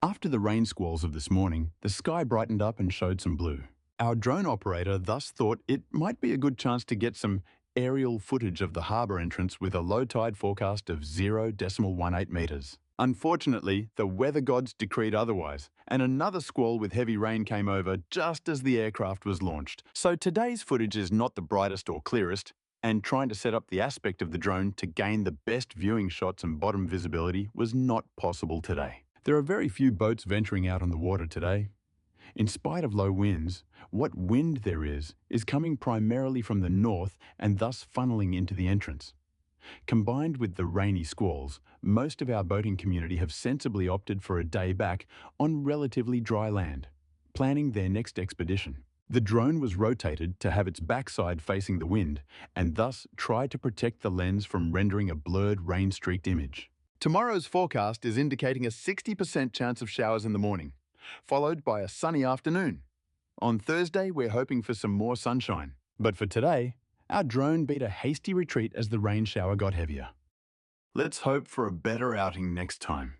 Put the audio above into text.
After the rain squalls of this morning, the sky brightened up and showed some blue. Our drone operator thus thought it might be a good chance to get some aerial footage of the harbour entrance with a low tide forecast of 0.18 metres. Unfortunately, the weather gods decreed otherwise, and another squall with heavy rain came over just as the aircraft was launched. So today's footage is not the brightest or clearest, and trying to set up the aspect of the drone to gain the best viewing shots and bottom visibility was not possible today. There are very few boats venturing out on the water today. In spite of low winds, what wind there is coming primarily from the north and thus funneling into the entrance. Combined with the rainy squalls, most of our boating community have sensibly opted for a day back on relatively dry land, planning their next expedition. The drone was rotated to have its backside facing the wind and thus try to protect the lens from rendering a blurred rain-streaked image. Tomorrow's forecast is indicating a 60% chance of showers in the morning, followed by a sunny afternoon. On Thursday, we're hoping for some more sunshine. But for today, our drone beat a hasty retreat as the rain shower got heavier. Let's hope for a better outing next time.